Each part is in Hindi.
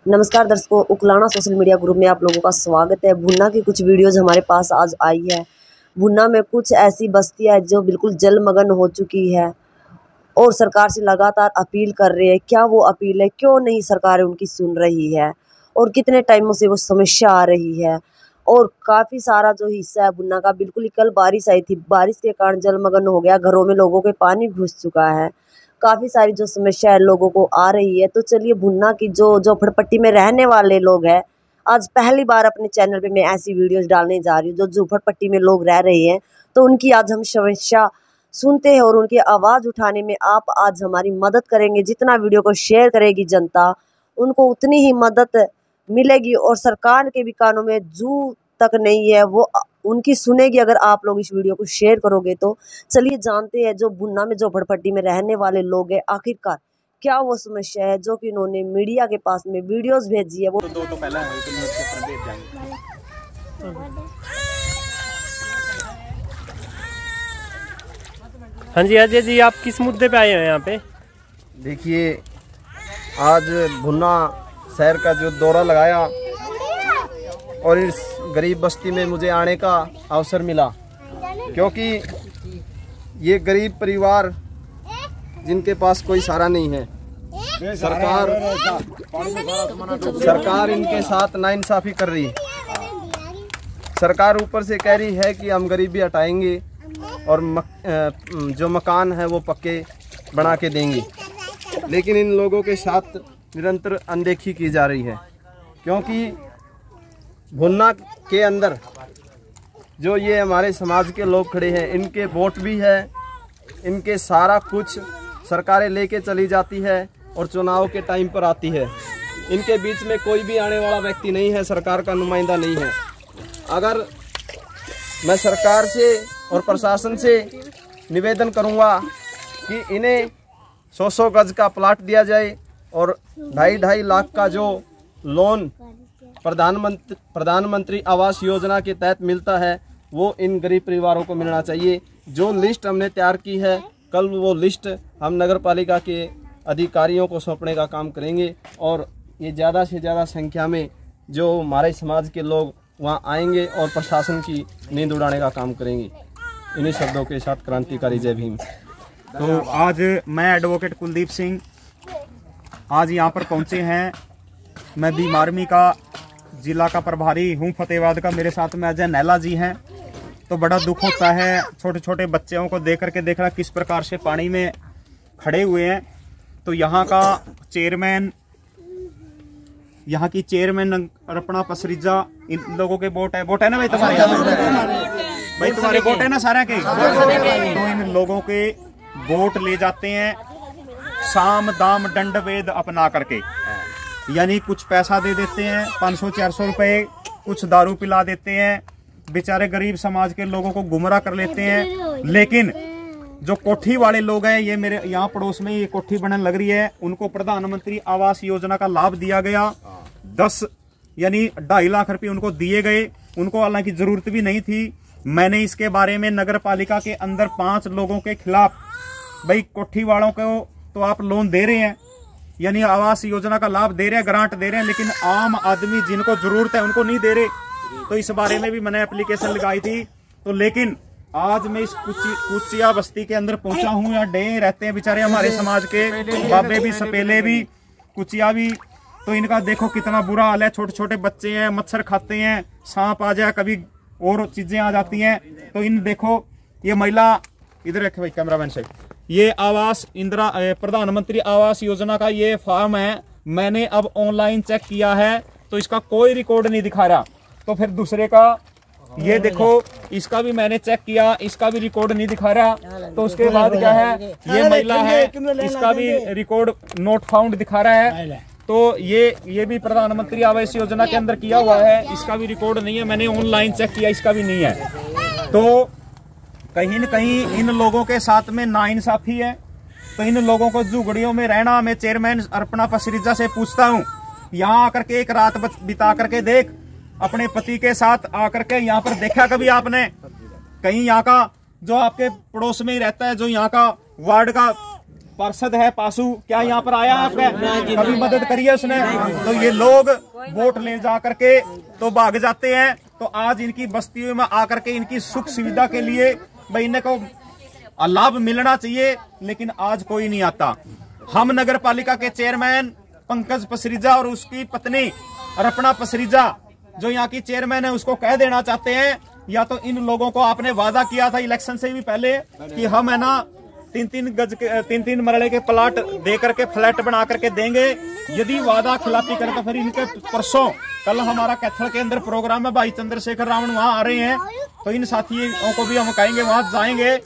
नमस्कार दर्शकों, उकलाना सोशल मीडिया ग्रुप में आप लोगों का स्वागत है। भुन्ना की कुछ वीडियोज हमारे पास आज आई है। भुन्ना में कुछ ऐसी बस्तियां है जो बिल्कुल जलमग्न हो चुकी है और सरकार से लगातार अपील कर रहे हैं। क्या वो अपील है, क्यों नहीं सरकार उनकी सुन रही है और कितने टाइमों से वो समस्या आ रही है। और काफ़ी सारा जो हिस्सा है भुन्ना का, बिल्कुल ही कल बारिश आई थी, बारिश के कारण जलमग्न हो गया, घरों में लोगों के पानी घुस चुका है। काफ़ी सारी जो समस्या है लोगों को आ रही है। तो चलिए भुन्ना की जो झोपड़पट्टी में रहने वाले लोग हैं, आज पहली बार अपने चैनल पे मैं ऐसी वीडियोस डालने जा रही हूँ जो झोपड़पट्टी में लोग रह रहे हैं। तो उनकी आज हम समस्या सुनते हैं और उनकी आवाज़ उठाने में आप आज हमारी मदद करेंगे। जितना वीडियो को शेयर करेगी जनता, उनको उतनी ही मदद मिलेगी और सरकार के भी कानों में जू तक नहीं है, वो उनकी सुनेगी अगर आप लोग इस वीडियो को शेयर करोगे तो। चलिए जानते हैं जो भुन्ना में झोपड़पट्टी में रहने वाले लोग हैं, आखिरकार क्या वो समस्या है जो कि उन्होंने मीडिया के पास में वीडियोस भेजी है। वो दो पहला है हाँ जी अजय जी, आप किस मुद्दे पे आए हैं यहाँ पे? देखिए, आज भुन्ना शहर का जो दौरा लगाया और इस गरीब बस्ती में मुझे आने का अवसर मिला, क्योंकि ये गरीब परिवार जिनके पास कोई सहारा नहीं है, सरकार इनके साथ नाइंसाफी कर रही है। सरकार ऊपर से कह रही है कि हम गरीबी हटाएंगे और जो मकान है वो पक्के बना के देंगे, लेकिन इन लोगों के साथ निरंतर अनदेखी की जा रही है। क्योंकि भुन्ना के अंदर जो ये हमारे समाज के लोग खड़े हैं, इनके वोट भी है, इनके सारा कुछ सरकारें लेके चली जाती है और चुनाव के टाइम पर आती है। इनके बीच में कोई भी आने वाला व्यक्ति नहीं है, सरकार का नुमाइंदा नहीं है। अगर मैं सरकार से और प्रशासन से निवेदन करूंगा कि इन्हें 100 गज का प्लाट दिया जाए और 2.5 लाख का जो लोन प्रधानमंत्री आवास योजना के तहत मिलता है वो इन गरीब परिवारों को मिलना चाहिए। जो लिस्ट हमने तैयार की है, कल वो लिस्ट हम नगर पालिका के अधिकारियों को सौंपने का काम करेंगे और ये ज़्यादा से ज़्यादा संख्या में जो हमारे समाज के लोग वहाँ आएंगे और प्रशासन की नींद उड़ाने का काम करेंगे। इन्हीं शब्दों के साथ क्रांतिकारी जय भीम। तो आज मैं एडवोकेट कुलदीप सिंह आज यहाँ पर पहुँचे हैं। मैं बीम आर्मी का जिला का प्रभारी हूँ फतेहाबाद का। मेरे साथ में अजय नैला जी हैं। तो बड़ा दुख होता है छोटे छोटे बच्चों को देख करके, देखना किस प्रकार से पानी में खड़े हुए हैं। तो यहाँ का चेयरमैन, यहाँ की चेयरमैन अर्पणा पसरिजा, इन लोगों के वोट है ना भाई तुम्हारे? भाई तुम्हारे वोट है ना सारे के? तो इन लोगों के वोट ले जाते हैं साम दाम दंड वेद अपना करके, यानी कुछ पैसा दे देते हैं 500-400 रुपए, कुछ दारू पिला देते हैं, बेचारे गरीब समाज के लोगों को गुमराह कर लेते हैं। लेकिन जो कोठी वाले लोग हैं, ये मेरे यहाँ पड़ोस में ये कोठी बनने लग रही है, उनको प्रधानमंत्री आवास योजना का लाभ दिया गया। 10 यानी 2.5 लाख रुपए उनको दिए गए। उनको हालांकि जरूरत भी नहीं थी। मैंने इसके बारे में नगर पालिका के अंदर 5 लोगों के खिलाफ, भाई कोठी वालों को तो आप लोन दे रहे हैं, यानी आवास योजना का लाभ दे रहे हैं, ग्रांट दे रहे हैं, लेकिन आम आदमी जिनको जरूरत है उनको नहीं दे रहे। तो इस बारे में भी मैंने एप्लीकेशन लगाई थी। तो लेकिन आज मैं इस कुचिया बस्ती के अंदर पहुंचा हूं। यहाँ डे रहते हैं बेचारे हमारे समाज के बाबे भी, सपेले भी, कुचिया भी। तो इनका देखो कितना बुरा हाल है। छोटे छोटे बच्चे हैं, मच्छर खाते हैं, सांप आ जाए, कभी और चीजें आ जाती हैं। तो इन देखो, ये महिला इधर रखे भाई कैमरामैन से, ये आवास इंदिरा प्रधानमंत्री आवास योजना का ये फॉर्म है। मैंने अब ऑनलाइन चेक किया है तो इसका कोई रिकॉर्ड नहीं दिखा रहा। तो फिर दूसरे का ये देखो, इसका भी मैंने चेक किया, इसका भी रिकॉर्ड नहीं दिखा रहा। तो उसके बाद क्या है, ये महिला है, इसका भी रिकॉर्ड नोट फाउंड दिखा रहा है। तो ये भी प्रधानमंत्री आवास योजना के अंदर किया हुआ है, इसका भी रिकॉर्ड नहीं है। मैंने ऑनलाइन चेक किया, इसका भी नहीं है। तो कहीं न कहीं इन लोगों के साथ में नाइंसाफी है। तो इन लोगों को झुगड़ियों में रहना, मैं चेयरमैन अर्पणा पसरिजा से पूछता हूँ, यहाँ आकर के एक रात बिता करके देख, अपने पति के साथ आकर के यहाँ पर देखा कभी आपने? कहीं यहाँ का जो आपके पड़ोस में ही रहता है, जो यहाँ का वार्ड का पार्षद है पासू, क्या यहाँ पर आया है आपका? कभी मदद करिए उसने? तो ये लोग वोट ले जा करके तो भाग जाते हैं। तो आज इनकी बस्तियों में आकर के इनकी सुख सुविधा के लिए भाई इनको लाभ मिलना चाहिए, लेकिन आज कोई नहीं आता। हम नगर पालिका के चेयरमैन पंकज पसरीजा और उसकी पत्नी रपना पसरीजा जो यहाँ की चेयरमैन है उसको कह देना चाहते हैं, या तो इन लोगों को आपने वादा किया था इलेक्शन से भी पहले कि हम है ना 3-3 मरले के प्लाट दे करके फ्लैट बना करके देंगे। यदि वादा खिलाफी करे तो फिर इनके परसों कल हमारा कैथल के अंदर प्रोग्राम है, भाई चंद्रशेखर रावण वहां आ रहे हैं, तो इन साथियों को भी हम कहेंगे वहां जाएंगे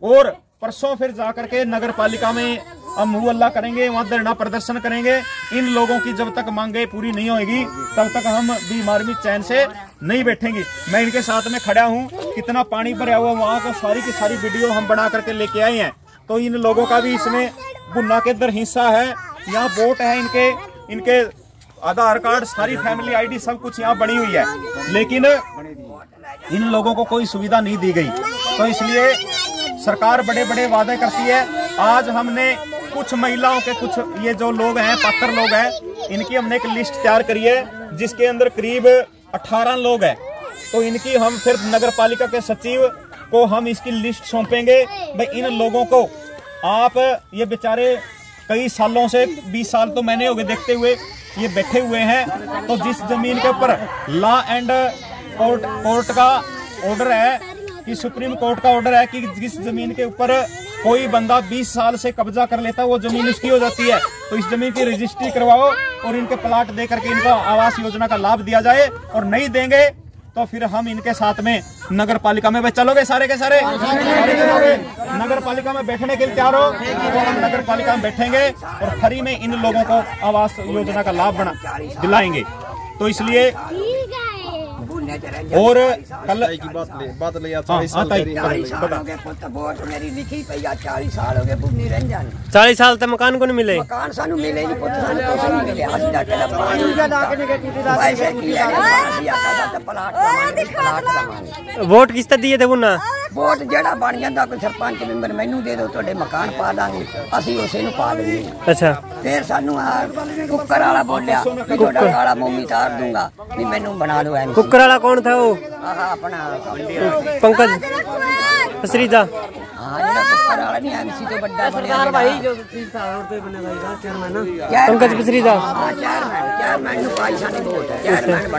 और परसों फिर जाकर के नगर पालिका में हम मुँह अल्लाह करेंगे, वहां धरना प्रदर्शन करेंगे। इन लोगों की जब तक मांगे पूरी नहीं होगी तब तक हम बीमार में चैन से नहीं बैठेंगे। मैं इनके साथ में खड़ा हूं, कितना पानी भरा हुआ वहां का सारी की सारी वीडियो हम बना करके लेके आए हैं। तो इन लोगों का भी इसमें भुन्ना के अंदर हिस्सा है। यहाँ वोट है इनके आधार कार्ड सारी फैमिली आईडी सब कुछ यहाँ बनी हुई है, लेकिन इन लोगों को कोई सुविधा नहीं दी गई। तो इसलिए सरकार बड़े बड़े वादे करती है। आज हमने कुछ महिलाओं के कुछ ये जो लोग हैं पात्र लोग हैं इनकी हमने एक लिस्ट तैयार करी है जिसके अंदर करीब 18 लोग हैं। तो इनकी हम फिर नगर पालिका के सचिव को हम इसकी लिस्ट सौंपेंगे। भाई इन लोगों को आप ये बेचारे कई सालों से 20 साल तो मैंने हो गए देखते हुए ये बैठे हुए हैं। तो जिस जमीन के ऊपर लॉ एंड कोर्ट का ऑर्डर है कि सुप्रीम कोर्ट का ऑर्डर है कि जिस जमीन के ऊपर कोई बंदा 20 साल से कब्जा कर लेता है वो जमीन उसकी हो जाती है। तो इस जमीन की रजिस्ट्री करवाओ और इनके प्लाट दे करके इनको आवास योजना का लाभ दिया जाए, और नहीं देंगे तो फिर हम इनके साथ में नगर पालिका में चलोगे सारे के सारे नगर पालिका में बैठने के लिए तैयार हो तो हम नगर पालिका में बैठेंगे और फ्री में इन लोगों को आवास योजना का लाभ दिलाएंगे। तो इसलिए और कल की बात ले 40 साल तक मकान को नहीं मिले। मकान सानू मिले नहीं, पुत सानू कुछ नहीं मिले। असि डट ला पानी वोट किस तरह दिए थे बुना? वोट जेड़ा बन जाता कोई सरपंच मैंबर मैनू दे दो, तुहाडे मकान पा दांगे, असि उसे नू पा देंगे। अच्छा फिर सानू कुकर वाला बोलिया कि तुहाडा काला मोमी तार दूंगा भी मैनू बना दो एमसी। कुकर वाला कौन था वो? अपना पंकज पसरीजा। हाँ जेड़ा कुकर वाला नहीं एमसी तो बड़ा बने भाई जो 3 साल पे बने भाई चेयरमैन पंकज पसरीजा। हां चेयरमैन नू पाई साने वोट है चेयरमैन।